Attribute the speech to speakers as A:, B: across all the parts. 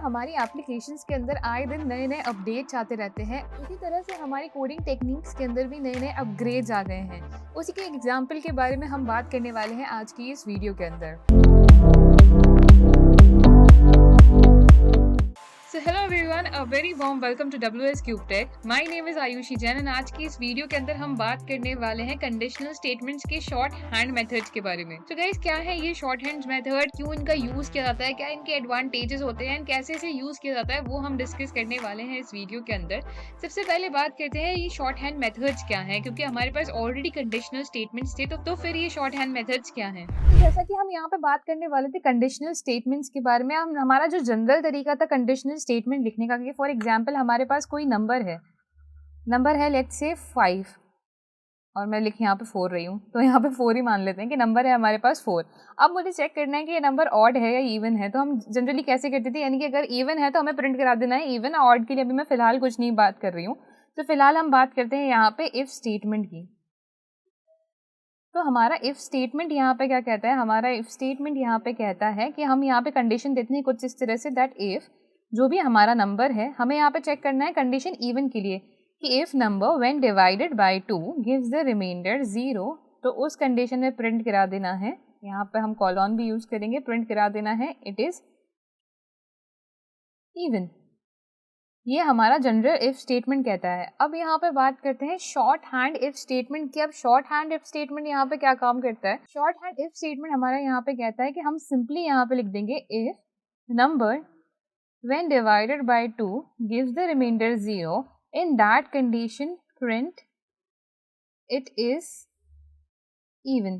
A: हमारी एप्लीकेशंस के अंदर आए दिन नए नए अपडेट्स आते रहते हैं। उसी तरह से हमारी कोडिंग टेक्निक्स के अंदर भी नए नए अपग्रेड्स आ गए हैं। उसी के एग्जाम्पल के बारे में हम बात करने वाले हैं आज की इस वीडियो के अंदर। So hello everyone, a very warm welcome to WS Cube Tech. My name is Ayushi Jain and आज की इस वीडियो के अंदर हम बात करने वाले हैं कंडीशनल स्टेटमेंट्स के शॉर्ट हैंड मेथड्स के बारे में। तो गाइस, क्या है ये शॉर्ट हैंड मेथड, क्यों इनका यूज किया जाता है, क्या इनके एडवांटेजेस होते हैं, कैसे इसे यूज किया जाता है, वो हम डिस्कस करने वाले हैं इस वीडियो के अंदर। सबसे पहले बात करते हैं ये शॉर्ट हैंड मेथड्स क्या है, क्योंकि हमारे पास ऑलरेडी कंडीशनल स्टेटमेंट्स थे, तो फिर ये शॉर्ट हैंड मेथड्स क्या है। जैसा कि हम यहाँ पे बात करने वाले थे कंडीशनल स्टेटमेंट्स के बारे में, हमारा जो जनरल तरीका था कंडीशनल स्टेटमेंट लिखने का, कि फॉर एग्जांपल हमारे पास कोई नंबर है लेट्स से 5 और मैं लिख यहाँ पे 4 रही हूँ, तो यहाँ पे 4 ही मान लेते हैं कि नंबर है हमारे पास 4। अब मुझे चेक करना है कि ये नंबर ऑड है या इवन है। तो हम जनरली कैसे करते थे, यानी कि अगर इवन है तो हमें प्रिंट करा देना है इवन। ऑड के लिए अभी मैं फिलहाल कुछ नहीं बात कर रही हूँ। तो फिलहाल हम बात करते हैं यहाँ पे इफ स्टेटमेंट की। तो हमारा इफ स्टेटमेंट यहाँ पे क्या कहता है, हमारा इफ स्टेटमेंट यहाँ पे कहता है कि हम यहाँ पे कंडीशन देते हैं कुछ इस तरह से, दैट इफ जो भी हमारा नंबर है, हमें यहाँ पे चेक करना है कंडीशन इवन के लिए कि if number when divided by 2 gives the remainder 0, तो उस कंडीशन में प्रिंट करा देना है। यहाँ पे हम कॉलन भी यूज करेंगे, प्रिंट करा देना है इट इज इवन। ये हमारा जनरल इफ स्टेटमेंट कहता है। अब यहाँ पे बात करते हैं शॉर्ट हैंड इफ स्टेटमेंट की। अब शॉर्ट हैंड इफ स्टेटमेंट यहाँ पे क्या काम करता है। शॉर्ट हैंड इफ स्टेटमेंट हमारा यहाँ पे कहता है कि हम सिंपली यहाँ पे लिख देंगे if number when divided by 2 gives the remainder 0, in that condition print it is even।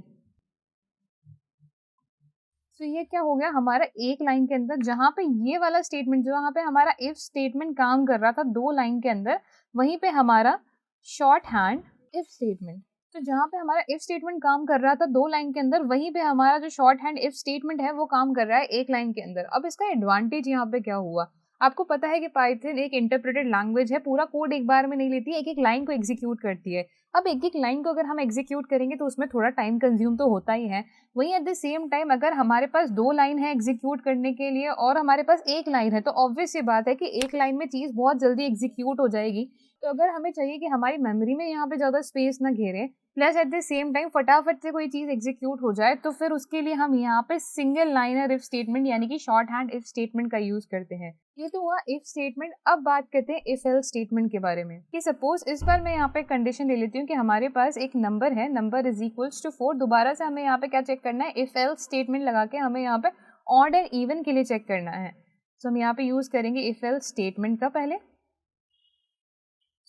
A: तो ये क्या हो गया हमारा एक लाइन के अंदर, जहाँ पे ये वाला स्टेटमेंट जहाँ पे हमारा इफ स्टेटमेंट काम कर रहा था 2 लाइन के अंदर, वहीं पे हमारा शॉर्ट हैंड इफ स्टेटमेंट, तो जहाँ पे हमारा इफ स्टेटमेंट काम कर रहा था 2 लाइन के अंदर, वहीं पे हमारा जो शॉर्ट हैंड इफ स्टेटमेंट है वो काम कर रहा है 1 लाइन के अंदर। अब इसका एडवांटेज यहाँ पे क्या हुआ, आपको पता है कि पाइथन एक इंटरप्रेटेड लैंग्वेज है, पूरा कोड एक बार में नहीं लेती है, एक एक लाइन को एग्जीक्यूट करती है। अब एक एक लाइन को अगर हम एग्जीक्यूट करेंगे तो उसमें थोड़ा टाइम कंज्यूम तो होता ही है। वहीं एट द सेम टाइम अगर हमारे पास 2 लाइन है एग्जीक्यूट करने के लिए और हमारे पास 1 लाइन है, तो ऑब्वियस सी बात है कि 1 लाइन में चीज़ बहुत जल्दी एग्जीक्यूट हो जाएगी। तो अगर हमें चाहिए कि हमारी मेमोरी में यहाँ पे ज़्यादा स्पेस ना घेरे, plus at the same time फटाफट से कोई चीज़ एग्जीक्यूट हो जाए, तो फिर उसके लिए हम यहाँ पे सिंगल लाइनर इफ स्टेटमेंट यानी कि शॉर्ट हैंड इफ स्टेटमेंट का यूज करते हैं। ये तो हुआ इफ स्टेटमेंट। अब बात करते हैं इफ एल्स स्टेटमेंट के बारे में, कि सपोज इस बार मैं यहाँ पे कंडीशन ले लेती हूँ कि हमारे पास एक नंबर है, नंबर इज इक्वल्स टू 4। दोबारा से हमें यहाँ पे क्या चेक करना है, इफ एल्स स्टेटमेंट लगा के हमें यहाँ पे ऑड एंड इवन के लिए चेक करना है। तो हम यहाँ पे यूज करेंगे इफ एल्स स्टेटमेंट का पहले।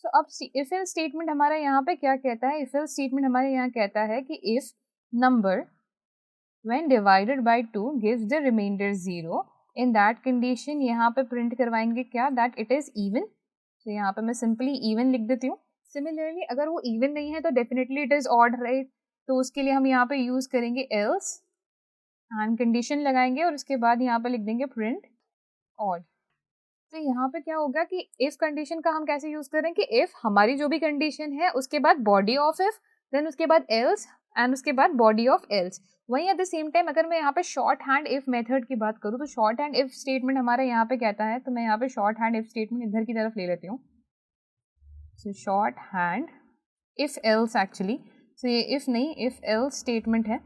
A: तो अब इफ एल्स स्टेटमेंट हमारा यहाँ पे क्या कहता है, इफ एल्स स्टेटमेंट हमारे यहाँ कहता है कि if number when divided by 2 gives the remainder 0, in that condition यहाँ पे प्रिंट करवाएंगे क्या, दैट इट इज इवन। तो यहाँ पे मैं सिंपली इवन लिख देती हूँ। सिमिलरली अगर वो इवन नहीं है तो definitely it is odd, right. तो उसके लिए हम यहाँ पे यूज करेंगे एल्स एंड कंडीशन लगाएंगे और उसके बाद यहाँ पे लिख देंगे प्रिंट ऑड। तो यहाँ पे क्या होगा कि इफ कंडीशन का हम कैसे यूज करें कि इफ हमारी जो भी कंडीशन है उसके बाद बॉडी ऑफ इफ, देन उसके बाद एल्स एंड उसके बाद बॉडी ऑफ एल्स। वहीं एट द सेम टाइम अगर मैं यहाँ पे शॉर्ट हैंड इफ मेथड की बात करूँ तो शॉर्ट हैंड इफ स्टेटमेंट हमारा यहाँ पे कहता है, तो मैं यहाँ पे शॉर्ट हैंड इफ स्टेटमेंट इधर की तरफ ले लेती हूँ। So short hand if else actually, so ये इफ नहीं इफ एल्स स्टेटमेंट है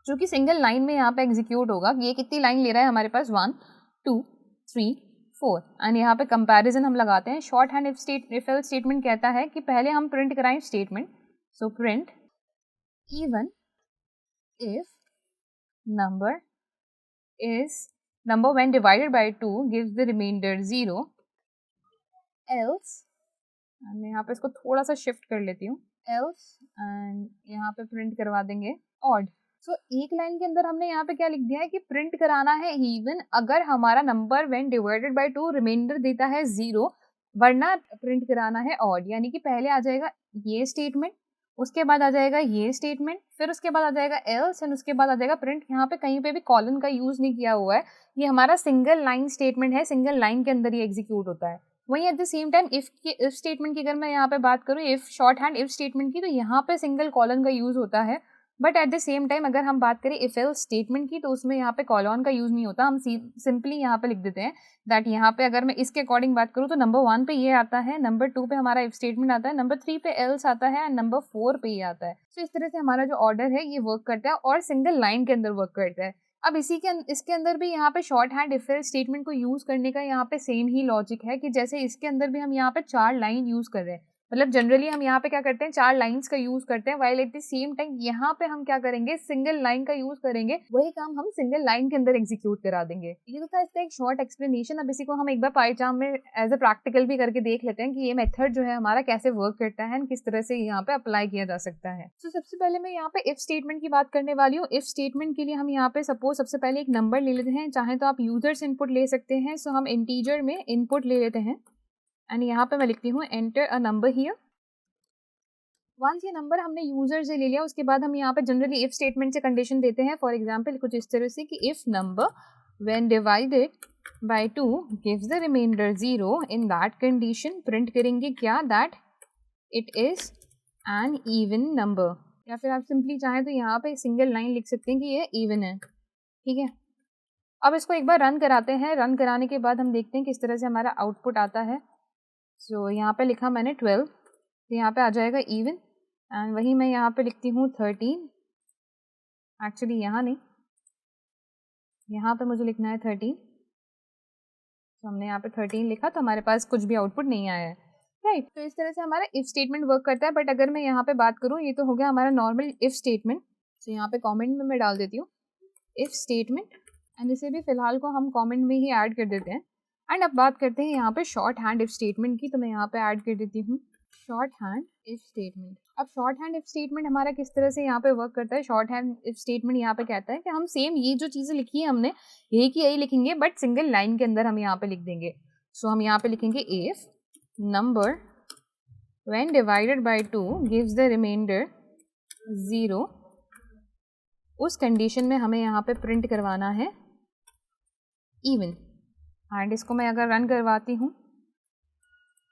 A: जो कि सिंगल लाइन में यहाँ पे एग्जीक्यूट होगा। ये कितनी लाइन ले रहा है हमारे पास, 1 2 3 4 एंड यहाँ पे कंपैरिजन हम लगाते हैं। Short hand if else statement कहता है कि पहले हम प्रिंट कराएं statement, so print even if number when divided by 2 gives the remainder 0, else, मैं यहाँ पे इसको थोड़ा सा शिफ्ट कर लेती हूँ, एल्स एंड यहाँ पे प्रिंट करवा देंगे ऑड। सो एक लाइन के अंदर हमने यहाँ पे क्या लिख दिया है कि प्रिंट कराना है इवन अगर हमारा number when divided by 2 remainder देता है 0, वरना प्रिंट कराना है ऑड। यानी कि पहले आ जाएगा ये स्टेटमेंट, उसके बाद आ जाएगा ये स्टेटमेंट, फिर उसके बाद आ जाएगा एल्स एंड उसके बाद आ जाएगा प्रिंट। यहाँ पे कहीं पे भी कॉलन का यूज नहीं किया हुआ है, ये हमारा सिंगल लाइन स्टेटमेंट है, सिंगल लाइन के अंदर ये एग्जीक्यूट होता है। वहीं at the same time if statement की अगर मैं यहाँ पे बात करूँ, if short hand if statement की, तो यहाँ पे सिंगल कॉलन का यूज होता है। But at the same time अगर हम बात करें इफ एल्स स्टेटमेंट की, तो उसमें यहाँ पे कॉलन का यूज नहीं होता, हम सिंपली यहाँ पे लिख देते हैं दैट यहाँ पे अगर मैं इसके अकॉर्डिंग बात करूँ तो नंबर 1 पे ये आता है, नंबर 2 पे हमारा इफ स्टेटमेंट आता है, नंबर 3 पे एल्स आता है एंड नंबर 4 पे ये आता है। तो इस तरह से हमारा जो ऑर्डर है ये वर्क करता है और सिंगल लाइन के अंदर वर्क करता है। अब इसके अंदर भी यहाँ पे short hand if else statement को यूज करने का यहाँ पे सेम ही लॉजिक है कि जैसे इसके अंदर भी हम यहाँ पे 4 लाइन यूज कर रहे हैं, मतलब जनरली हम यहाँ पे क्या करते हैं 4 लाइंस का यूज करते हैं, while at the same time यहाँ पे हम क्या करेंगे सिंगल लाइन का यूज करेंगे, वही काम हम सिंगल लाइन के अंदर एग्जीक्यूट करा देंगे। ये तो था इसका एक शॉर्ट एक्सप्लेनेशन। अब इसी को हम एक बार पाईचार्म में एज ए प्रैक्टिकल भी करके देख लेते हैं कि ये मेथड जो है हमारा कैसे वर्क करता है, किस तरह से यहाँ पे अप्लाई किया जा सकता है। तो सबसे पहले मैं यहाँ पे इफ स्टेटमेंट की बात करने वाली हूँ। इफ स्टेटमेंट के लिए हम यहाँ पे सपोज सबसे पहले एक नंबर ले लेते हैं, चाहे तो आप यूजर्स इनपुट ले सकते हैं। सो हम इंटीजर में इनपुट ले लेते हैं एंड यहाँ पे मैं लिखती हूँ enter a number here. Once ये नंबर हमने यूजर से ले लिया, उसके बाद हम यहाँ पे जनरली इफ स्टेटमेंट से कंडीशन देते हैं। फॉर एग्जांपल कुछ इस तरह से कि if number when divided by 2 gives the remainder 0, in that condition print करेंगे क्या, that it is an even number. या फिर आप सिंपली चाहें तो यहाँ पे सिंगल लाइन लिख सकते हैं कि ये इवन है। ठीक है, अब इसको एक बार रन कराते हैं। रन कराने के बाद हम देखते हैं किस तरह से हमारा आउटपुट आता है। सो यहाँ पे लिखा मैंने 12, तो यहाँ पे आ जाएगा इवन एंड वही मैं यहाँ पे लिखती हूँ 13। एक्चुअली यहाँ नहीं, यहाँ पे मुझे लिखना है 13, तो हमने यहाँ पे 13 लिखा तो हमारे पास कुछ भी आउटपुट नहीं आया है। राइट, तो इस तरह से हमारा इफ स्टेटमेंट वर्क करता है। बट अगर मैं यहाँ पे बात करूँ, ये तो हो गया हमारा नॉर्मल इफ स्टेटमेंट। तो यहाँ पे कॉमेंट में मैं डाल देती हूँ इफ स्टेटमेंट एंड इसे भी फिलहाल को हम कॉमेंट में ही ऐड कर देते हैं। एंड अब बात करते हैं यहाँ पे शॉर्ट हैंड इफ स्टेटमेंट की, तो मैं यहाँ पे ऐड कर देती हूँ शॉर्ट हैंड इफ स्टेटमेंट। अब शॉर्ट हैंड इफ स्टेटमेंट हमारा किस तरह से यहाँ पे वर्क करता है। शॉर्ट हैंड इफ स्टेटमेंट यहाँ पे कहता है कि हम सेम ये जो चीज़ें लिखी है हमने यही की यही लिखेंगे, बट सिंगल लाइन के अंदर हम यहाँ पे लिख देंगे। सो हम यहाँ पे लिखेंगे if number when divided by 2 gives the remainder 0, उस कंडीशन में हमें यहाँ पे प्रिंट करवाना है इवन। एंड इसको मैं अगर रन करवाती हूँ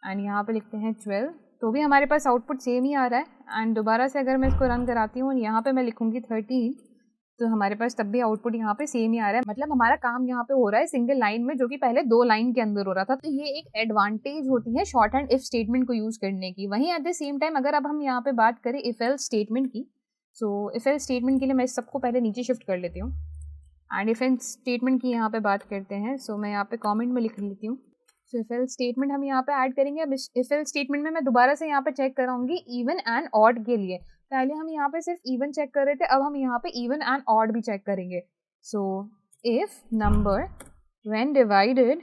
A: एंड यहाँ पे लिखते हैं 12, तो भी हमारे पास आउटपुट सेम ही आ रहा है। एंड दोबारा से अगर मैं इसको रन कराती हूँ यहाँ पे मैं लिखूँगी 13, तो हमारे पास तब भी आउटपुट यहाँ पे सेम ही आ रहा है। मतलब हमारा काम यहाँ पे हो रहा है सिंगल लाइन में, जो कि पहले 2 लाइन के अंदर हो रहा था। तो ये एक एडवांटेज होती है शॉर्ट हैंड इफ स्टेटमेंट को यूज करने की। वहीं एट द सेम टाइम अगर अब हम यहाँ पे बात करें इफ एल्स स्टेटमेंट की, सो इफ एल्स स्टेटमेंट के लिए मैं सबको पहले नीचे शिफ्ट कर लेती हूँ एंड इफ एल्स स्टेटमेंट की यहाँ पे बात करते हैं। सो मैं यहाँ पे कॉमेंट में लिख लेती हूँ। सो इफ एल्स स्टेटमेंट हम यहाँ पे ऐड करेंगे। अब इफ एल्स स्टेटमेंट में मैं दोबारा से यहाँ पे चेक कराऊंगी इवन एंड ऑड के लिए। पहले हम यहाँ पे सिर्फ इवन चेक कर रहे थे, अब हम यहाँ पे इवन एंड ऑड भी चेक करेंगे। So if number when divided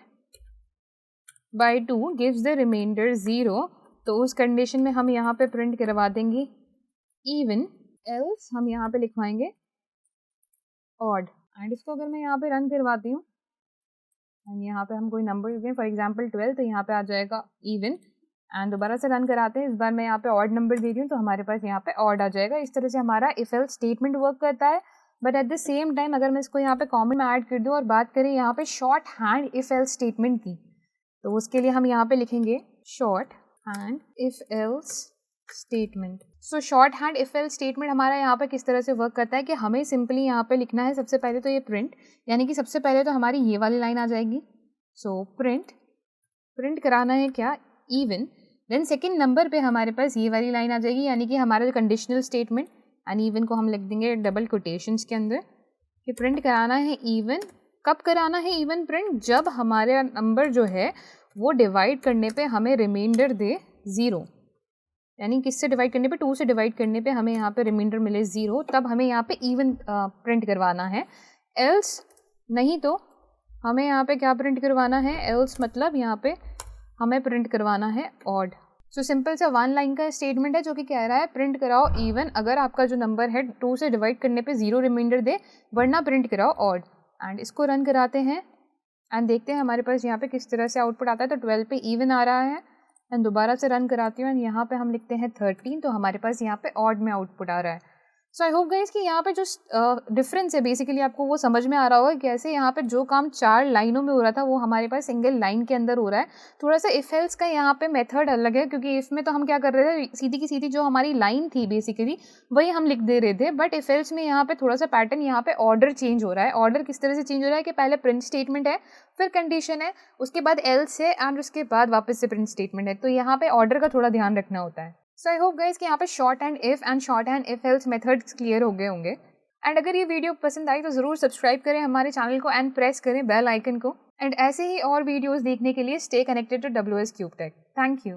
A: by 2 gives the remainder 0, तो उस कंडीशन में हम यहाँ पे प्रिंट करवा देंगे इवन, एल्स हम यहाँ पे लिखवाएंगे ऑड। एंड इसको अगर मैं यहाँ पे रन करवाती हूँ एंड यहाँ पे हम कोई नंबर दें, फॉर एग्जांपल 12, तो यहाँ पे आ जाएगा इवन। एंड दोबारा से रन कराते हैं, इस बार मैं यहाँ पे ऑड नंबर दे रही हूँ तो हमारे पास यहाँ पे ऑड आ जाएगा। इस तरह से हमारा इफ एल्स स्टेटमेंट वर्क करता है। But at the same time अगर मैं इसको यहाँ पे कॉमेंट में ऐड कर दूँ और बात करें यहाँ पे short hand if else statement की, तो उसके लिए हम यहाँ पे लिखेंगे short hand if else statement. So short hand if else statement हमारा यहाँ पे किस तरह से वर्क करता है कि हमें सिंपली यहाँ पे लिखना है सबसे पहले तो ये प्रिंट, यानी कि सबसे पहले तो हमारी ये वाली लाइन आ जाएगी। सो प्रिंट कराना है क्या, इवन। देन सेकेंड नंबर पे हमारे पास ये वाली लाइन आ जाएगी, यानी कि हमारा कंडीशनल स्टेटमेंट। एंड इवन को हम लिख देंगे डबल कोटेशंस के अंदर कि प्रिंट कराना है इवन। कब कराना है इवन प्रिंट, जब हमारे नंबर जो है वो डिवाइड करने पे हमें रिमाइंडर दे 0, यानी किससे डिवाइड करने पे, 2 से डिवाइड करने पे हमें यहाँ पे रिमाइंडर मिले 0, तब हमें यहाँ पे इवन प्रिंट करवाना है। एल्स नहीं तो हमें यहाँ पे क्या प्रिंट करवाना है, एल्स मतलब यहाँ पे हमें प्रिंट करवाना है ऑड। सो सिंपल सा 1 लाइन का स्टेटमेंट है जो कि कह रहा है प्रिंट कराओ इवन अगर आपका जो नंबर है 2 से डिवाइड करने पे 0 रिमाइंडर दे, वरना प्रिंट कराओ ऑड। एंड इसको रन कराते हैं एंड देखते हैं हमारे पास यहाँ पे किस तरह से आउटपुट आता है। तो 12 पे इवन आ रहा है एंड दोबारा से रन कराती हूँ एंड यहाँ पे हम लिखते हैं 13, तो हमारे पास यहाँ पे ऑड में आउटपुट आ रहा है। सो आई होप गाइस कि यहाँ पे जो डिफरेंस है बेसिकली आपको वो समझ में आ रहा होगा, कैसे यहाँ पे जो काम 4 लाइनों में हो रहा था वो हमारे पास सिंगल लाइन के अंदर हो रहा है। थोड़ा सा इफ एल्स का यहाँ पे मेथड अलग है, क्योंकि इफ में तो हम क्या कर रहे थे, सीधी की सीधी जो हमारी लाइन थी बेसिकली वही हम लिख दे रहे थे, बट इफ एल्स में यहाँ पे थोड़ा सा पैटर्न, यहाँ पे ऑर्डर चेंज हो रहा है। ऑर्डर किस तरह से चेंज हो रहा है कि पहले प्रिंट स्टेटमेंट है, फिर कंडीशन है, उसके बाद एल्स है, एंड उसके बाद वापस से प्रिंट स्टेटमेंट है। तो यहाँ पे ऑर्डर का थोड़ा ध्यान रखना होता है। सो आई होप गाइस कि यहाँ पे short hand if and short hand if else methods clear हो गए होंगे। एंड अगर ये वीडियो पसंद आई तो ज़रूर सब्सक्राइब करें हमारे चैनल को एंड प्रेस करें बेल आइकन को। एंड ऐसे ही और वीडियोस देखने के लिए stay connected to WS Cube Tech। Thank you.